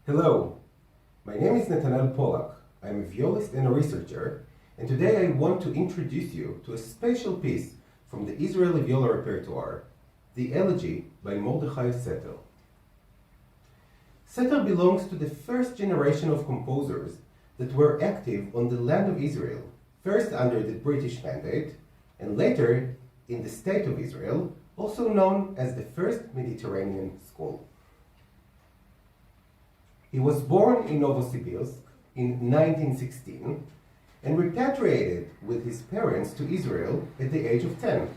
Hello, my name is Netanel Pollak. I'm a violist and a researcher, and today I want to introduce you to a special piece from the Israeli viola repertoire, the Elegy by Mordecai Seter. Seter belongs to the first generation of composers that were active on the land of Israel, first under the British Mandate, and later in the State of Israel, also known as the First Mediterranean School. He was born in Novosibirsk in 1916 and repatriated with his parents to Israel at the age of 10.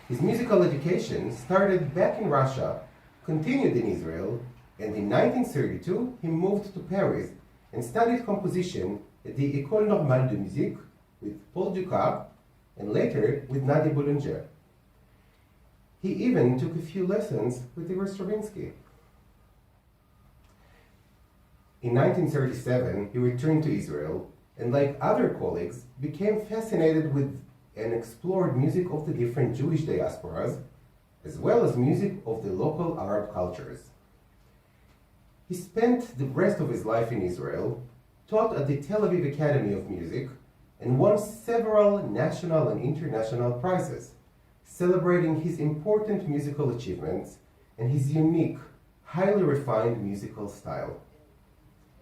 His musical education started back in Russia, continued in Israel, and in 1932 he moved to Paris and studied composition at the École Normale de Musique with Paul Dukas and later with Nadia Boulanger. He even took a few lessons with Igor Stravinsky. In 1937, he returned to Israel and, like other colleagues, became fascinated with and explored music of the different Jewish diasporas, as well as music of the local Arab cultures. He spent the rest of his life in Israel, taught at the Tel Aviv Academy of Music, and won several national and international prizes, celebrating his important musical achievements and his unique, highly refined musical style.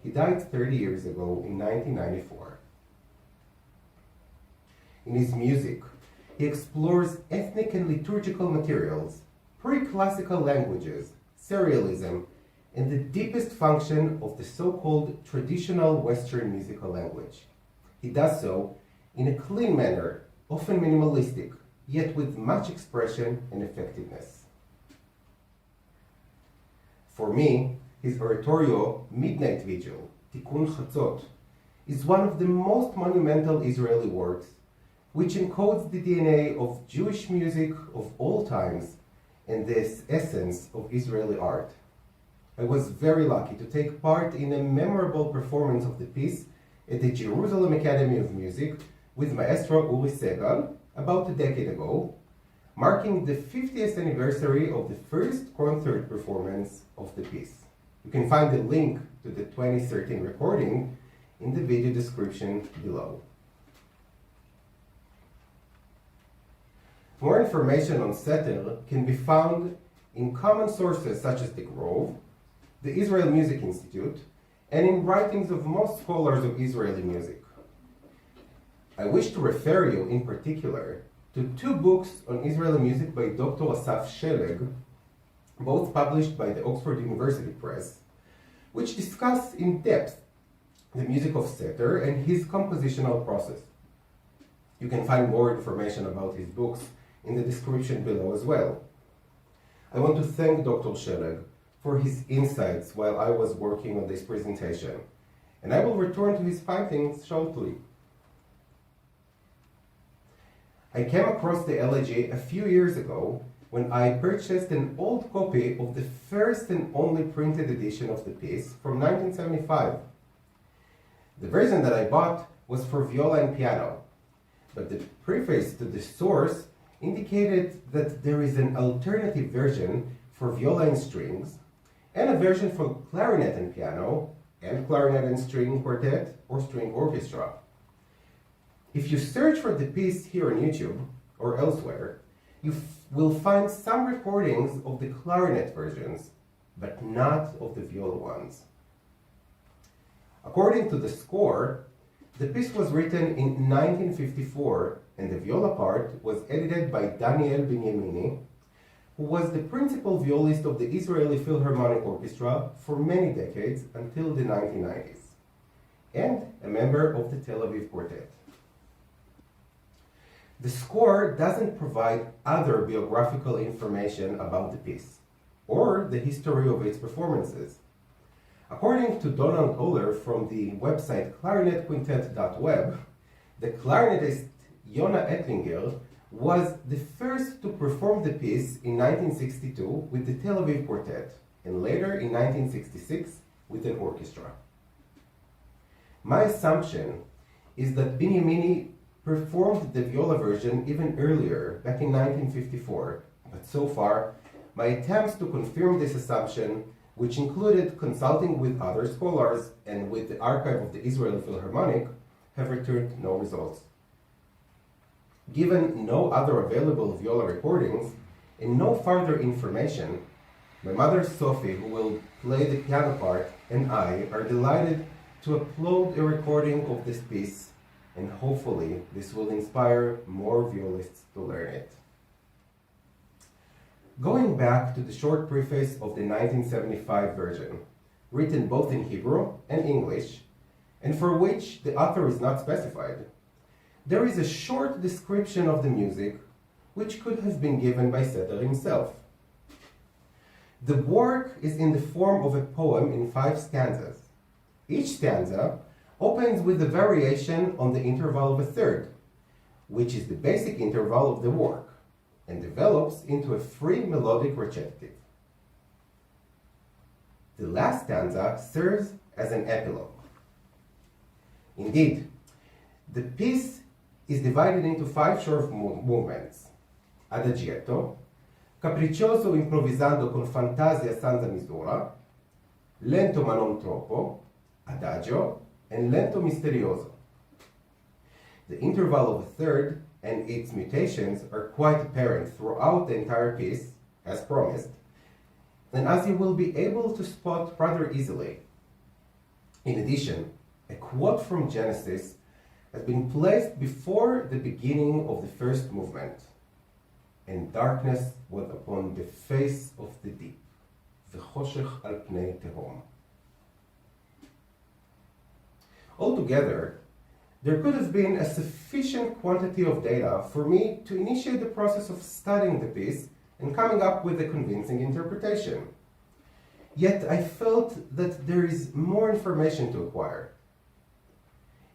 He died 30 years ago in 1994. In his music, he explores ethnic and liturgical materials, pre-classical languages, serialism, and the deepest function of the so-called traditional Western musical language. He does so in a clean manner, often minimalistic, yet with much expression and effectiveness. For me, his oratorio, Midnight Vigil, Tikkun Chatzot, is one of the most monumental Israeli works, which encodes the DNA of Jewish music of all times and the essence of Israeli art. I was very lucky to take part in a memorable performance of the piece at the Jerusalem Academy of Music with Maestro Uri Segal about a decade ago, marking the 50th anniversary of the first concert performance of the piece. You can find the link to the 2013 recording in the video description below. More information on Seter can be found in common sources such as the Grove, the Israel Music Institute, and in writings of most scholars of Israeli music. I wish to refer you in particular to two books on Israeli music by Dr. Assaf Shelleg, both published by the Oxford University Press, which discuss in depth the music of Seter and his compositional process. You can find more information about his books in the description below as well. I want to thank Dr. Shelleg for his insights while I was working on this presentation, and I will return to his findings shortly. I came across the Elegy a few years ago when I purchased an old copy of the first and only printed edition of the piece from 1975. The version that I bought was for viola and piano, but the preface to the source indicated that there is an alternative version for viola and strings, and a version for clarinet and piano, and clarinet and string quartet or string orchestra. If you search for the piece here on YouTube or elsewhere, you will find some recordings of the clarinet versions, but not of the viola ones. According to the score, the piece was written in 1954, and the viola part was edited by Daniel Binyamini, who was the principal violist of the Israeli Philharmonic Orchestra for many decades until the 1990s, and a member of the Tel Aviv Quartet. The score doesn't provide other biographical information about the piece, or the history of its performances. According to Donald Oler from the website clarinetquintet.web, the clarinetist Yona Ettlinger was the first to perform the piece in 1962 with the Tel Aviv Quartet, and later in 1966 with an orchestra. My assumption is that Binyamini performed the viola version even earlier, back in 1954, but so far, my attempts to confirm this assumption which included consulting with other scholars and with the archive of the Israeli Philharmonic, have returned no results. Given no other available viola recordings and no further information, my mother Sophie, who will play the piano part, and I are delighted to upload a recording of this piece, and hopefully this will inspire more violists to learn it. Going back to the short preface of the 1975 version, written both in Hebrew and English, and for which the author is not specified, there is a short description of the music which could have been given by Seter himself. The work is in the form of a poem in 5 stanzas. Each stanza opens with a variation on the interval of a third, which is the basic interval of the work, and develops into a free melodic recitative. The last stanza serves as an epilogue. Indeed, the piece is divided into 5 short movements: adagietto, capriccioso improvvisando con fantasia senza misura, lento ma non troppo, adagio, and lento misterioso. The interval of a third and its mutations are quite apparent throughout the entire piece, as promised, and as you will be able to spot rather easily. In addition, a quote from Genesis has been placed before the beginning of the first movement. And darkness was upon the face of the deep, v'choshech al pnei tehom. Altogether, there could have been a sufficient quantity of data for me to initiate the process of studying the piece and coming up with a convincing interpretation. Yet I felt that there is more information to acquire.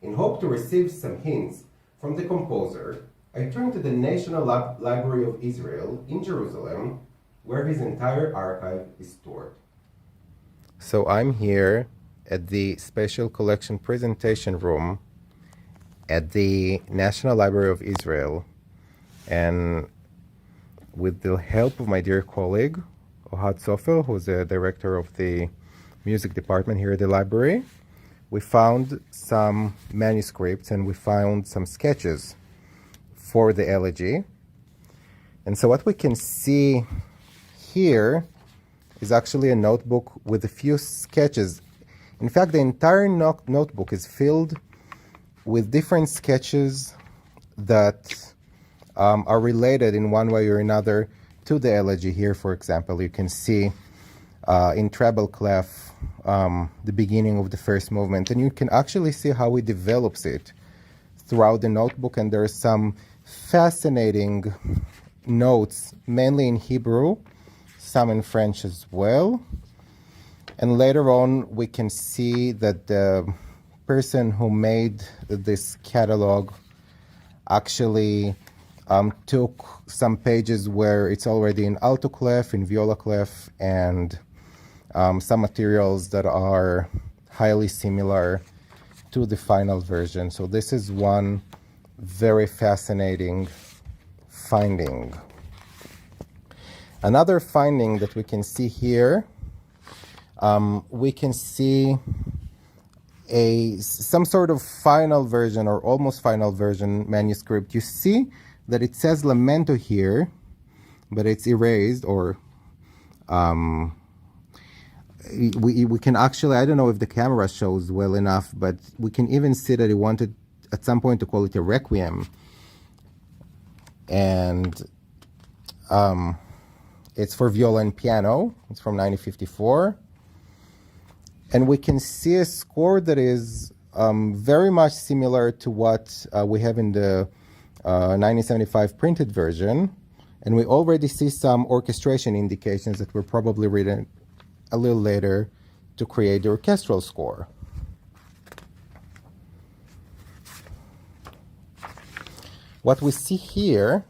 In hope to receive some hints from the composer, I turned to the National Library of Israel in Jerusalem, where his entire archive is stored. So I'm here at the Special Collection Presentation Room at the National Library of Israel, and with the help of my dear colleague, Ohad Sofer, who's the director of the music department here at the library, we found some manuscripts and we found some sketches for the Elegy. And so what we can see here is actually a notebook with a few sketches. In fact, the entire notebook is filled with different sketches that are related in one way or another to the Elegy. Here, for example, you can see in treble clef the beginning of the first movement, and you can actually see how he develops it throughout the notebook, and there are some fascinating notes, mainly in Hebrew, some in French as well. And later on, we can see that the person who made this catalog actually took some pages where it's already in alto clef, in viola clef, and some materials that are highly similar to the final version. So this is one very fascinating finding. Another finding that we can see here, we can see some sort of final version or almost final version manuscript. You see that it says lamento here, but it's erased, or we can actually, I don't know if the camera shows well enough, but we can even see that he wanted at some point to call it a requiem. And it's for viola and piano. It's from 1954. And we can see a score that is very much similar to what we have in the 1975 printed version. And we already see some orchestration indications that were probably written a little later to create the orchestral score. What we see here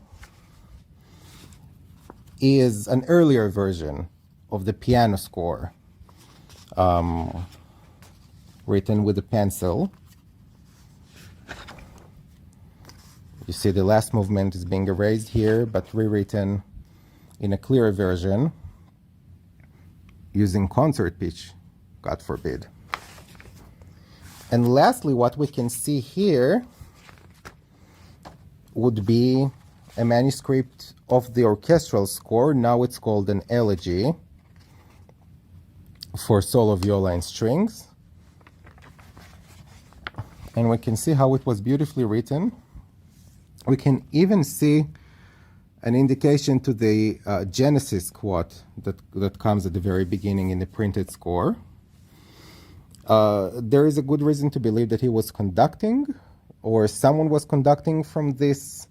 is an earlier version of the piano score, written with a pencil. You see the last movement is being erased here, but rewritten in a clearer version. using concert pitch, God forbid. And lastly, what we can see here would be a manuscript of the orchestral score. Now it's called an Elegy for solo viola and strings. And we can see how it was beautifully written. We can even see an indication to the Genesis quote that comes at the very beginning in the printed score. There is a good reason to believe that he was conducting, or someone was conducting from this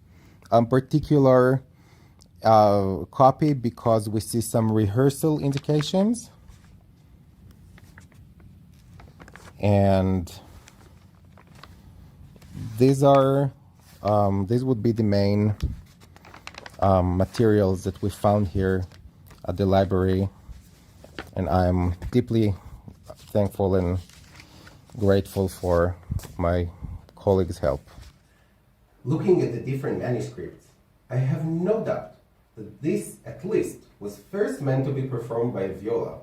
particular copy, because we see some rehearsal indications. And these would be the main materials that we found here at the library, and I'm deeply thankful and grateful for my colleagues' help. Looking at the different manuscripts, I have no doubt that this, at least, was first meant to be performed by a viola,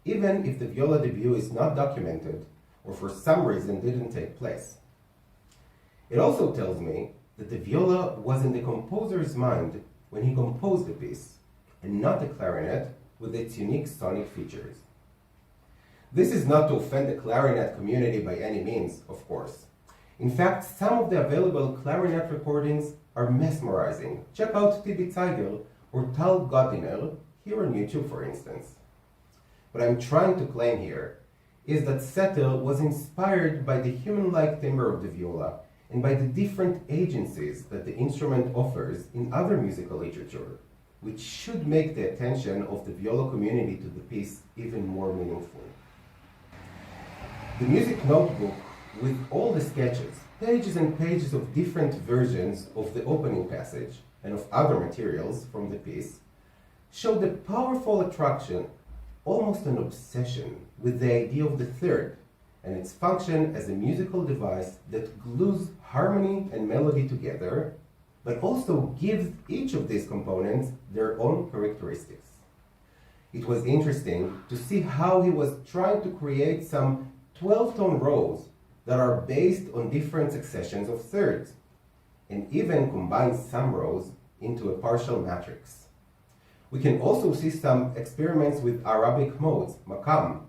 even if the viola debut is not documented or for some reason didn't take place. It also tells me that the viola was in the composer's mind when he composed the piece, and not the clarinet with its unique sonic features. This is not to offend the clarinet community by any means, of course. In fact, some of the available clarinet recordings are mesmerizing. Check out Tibi Zeigel or Tal Godiner here on YouTube, for instance. What I'm trying to claim here is that Seter was inspired by the human-like timbre of the viola and by the different agencies that the instrument offers in other musical literature, which should make the attention of the viola community to the piece even more meaningful. The music notebook, with all the sketches, pages and pages of different versions of the opening passage and of other materials from the piece, showed a powerful attraction, almost an obsession, with the idea of the third and its function as a musical device that glues harmony and melody together, but also gives each of these components their own characteristics. It was interesting to see how he was trying to create some 12-tone rows that are based on different successions of thirds, and even combine some rows into a partial matrix. We can also see some experiments with Arabic modes, makam,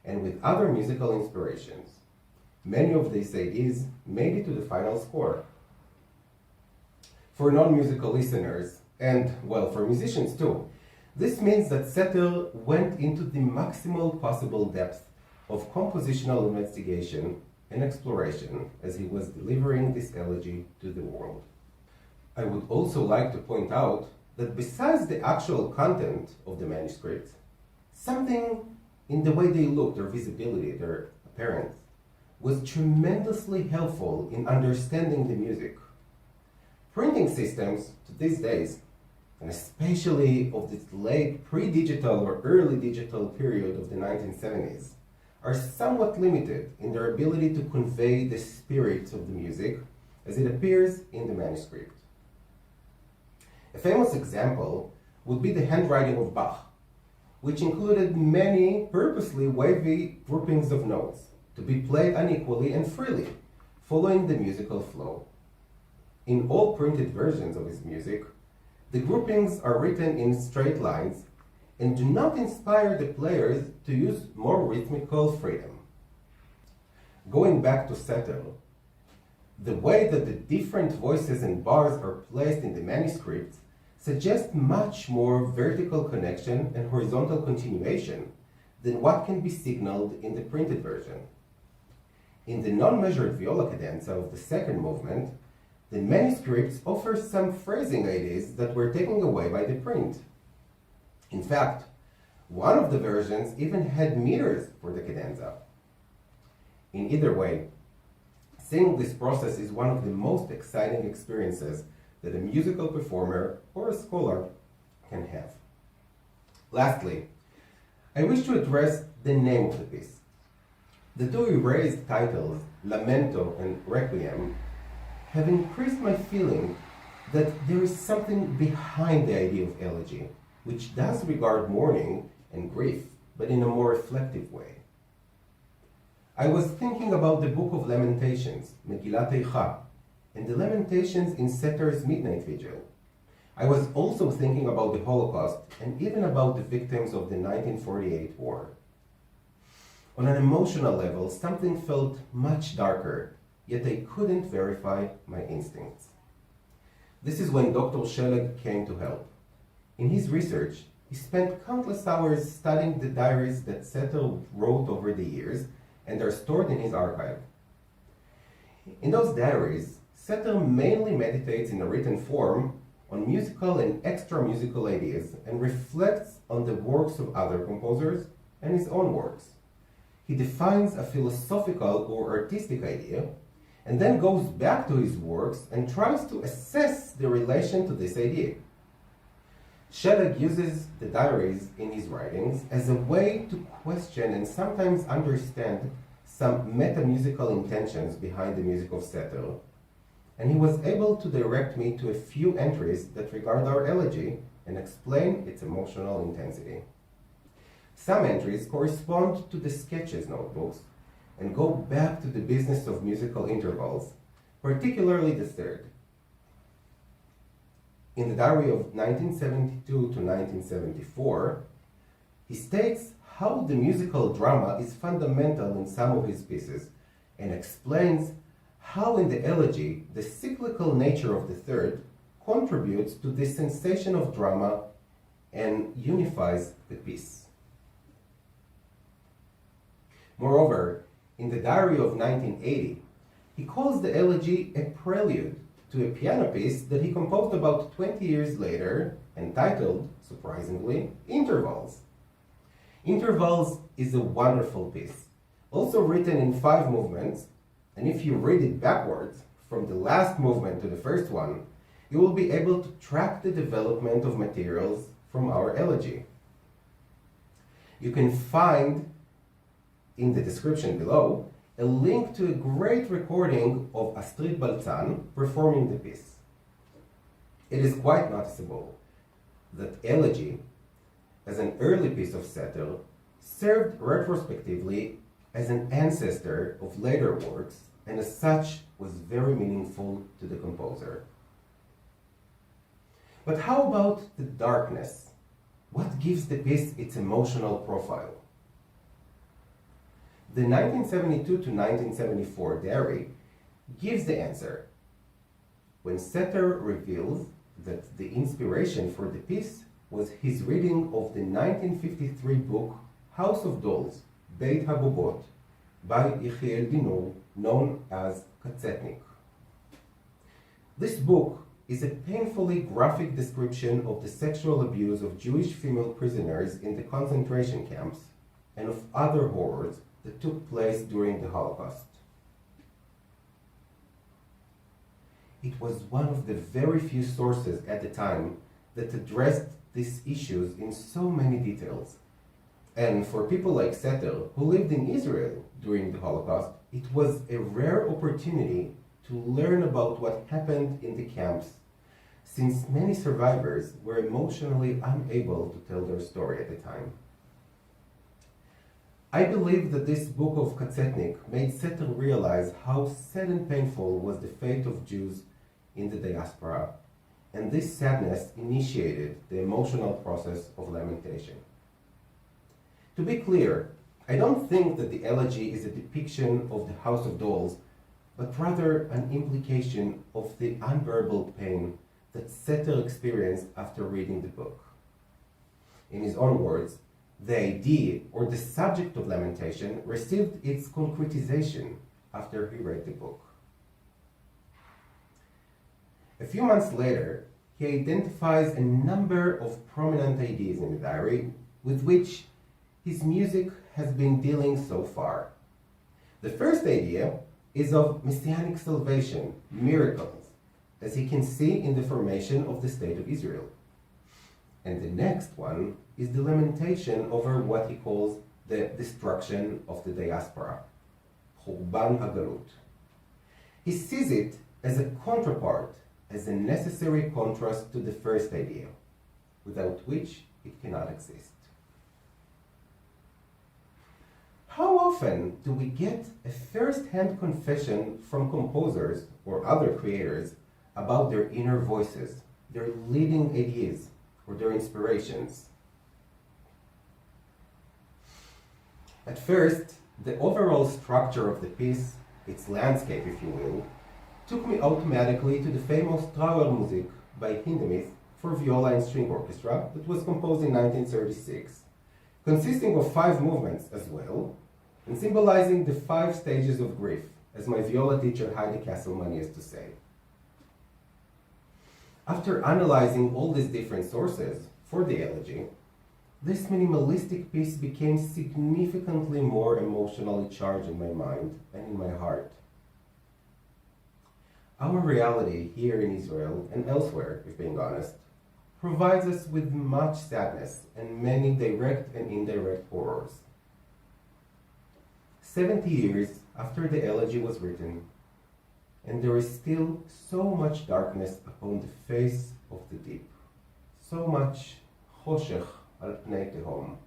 and with other musical inspirations. Many of these ideas made it to the final score. For non-musical listeners, and, well, for musicians too, this means that Seter went into the maximal possible depth of compositional investigation and exploration as he was delivering this elegy to the world. I would also like to point out that besides the actual content of the manuscript, something in the way they look, their visibility, their appearance, was tremendously helpful in understanding the music. Printing systems to these days, and especially of this late pre-digital or early digital period of the 1970s, are somewhat limited in their ability to convey the spirit of the music as it appears in the manuscript. A famous example would be the handwriting of Bach, which included many purposely wavy groupings of notes to be played unequally and freely, following the musical flow. In all printed versions of his music, the groupings are written in straight lines and do not inspire the players to use more rhythmical freedom. Going back to Seter, the way that the different voices and bars are placed in the manuscript suggests much more vertical connection and horizontal continuation than what can be signaled in the printed version. In the non-measured viola cadenza of the second movement, the manuscripts offer some phrasing ideas that were taken away by the print. In fact, one of the versions even had meters for the cadenza. In either way, seeing this process is one of the most exciting experiences that a musical performer or a scholar can have. Lastly, I wish to address the name of the piece. The two erased titles, Lamento and Requiem, have increased my feeling that there is something behind the idea of elegy, which does regard mourning and grief but in a more reflective way. I was thinking about the Book of Lamentations, Megillat Eicha, and the Lamentations in Seter's Midnight Vigil. I was also thinking about the Holocaust and even about the victims of the 1948 war. On an emotional level, something felt much darker, yet I couldn't verify my instincts. This is when Dr. Shelleg came to help. In his research, he spent countless hours studying the diaries that Seter wrote over the years and are stored in his archive. In those diaries, Seter mainly meditates in a written form on musical and extra-musical ideas and reflects on the works of other composers and his own works. He defines a philosophical or artistic idea and then goes back to his works and tries to assess the relation to this idea. Shelleg uses the diaries in his writings as a way to question and sometimes understand some meta-musical intentions behind the music of Seter, and he was able to direct me to a few entries that regard our elegy and explain its emotional intensity. Some entries correspond to the sketches notebooks and go back to the business of musical intervals, particularly the third. In the diary of 1972 to 1974, he states how the musical drama is fundamental in some of his pieces and explains how in the elegy the cyclical nature of the third contributes to this sensation of drama and unifies the piece. Moreover, in the diary of 1980, he calls the elegy a prelude to a piano piece that he composed about 20 years later, entitled, surprisingly, Intervals. Intervals is a wonderful piece, also written in 5 movements, and if you read it backwards, from the last movement to the first one, you will be able to track the development of materials from our elegy. You can find in the description below a link to a great recording of Astrith Baltsan performing the piece. It is quite noticeable that Elegy, as an early piece of Seter, served retrospectively as an ancestor of later works, and as such was very meaningful to the composer. But how about the darkness? What gives the piece its emotional profile? The 1972 to 1974 diary gives the answer when Seter reveals that the inspiration for the piece was his reading of the 1953 book House of Dolls, Beit HaBobot, by Yechiel Dinur, known as Katzetnik. This book is a painfully graphic description of the sexual abuse of Jewish female prisoners in the concentration camps and of other horrors that took place during the Holocaust. It was one of the very few sources at the time that addressed these issues in so many details. And for people like Seter, who lived in Israel during the Holocaust, it was a rare opportunity to learn about what happened in the camps, since many survivors were emotionally unable to tell their story at the time. I believe that this book of Katzetnik made Seter realize how sad and painful was the fate of Jews in the diaspora, and this sadness initiated the emotional process of lamentation. To be clear, I don't think that the elegy is a depiction of the House of Dolls, but rather an implication of the unbearable pain that Seter experienced after reading the book. In his own words, the idea or the subject of lamentation received its concretization after he read the book. A few months later, he identifies a number of prominent ideas in the diary with which his music has been dealing so far. The first idea is of messianic salvation, miracles, as he can see in the formation of the State of Israel. And the next one is the lamentation over what he calls the destruction of the diaspora, Churban HaGalut. He sees it as a counterpart, as a necessary contrast to the first idea, without which it cannot exist. How often do we get a first-hand confession from composers or other creators about their inner voices, their leading ideas, or their inspirations? At first, the overall structure of the piece, its landscape if you will, took me automatically to the famous Trauermusik by Hindemith for viola and string orchestra that was composed in 1936, consisting of 5 movements as well, and symbolizing the 5 stages of grief, as my viola teacher Heidi Kesselman used to say. After analyzing all these different sources for the elegy, this minimalistic piece became significantly more emotionally charged in my mind and in my heart. Our reality here in Israel and elsewhere, if being honest, provides us with much sadness and many direct and indirect horrors. 70 years after the elegy was written, and there is still so much darkness upon the face of the deep, so much choshech al pnei tehom.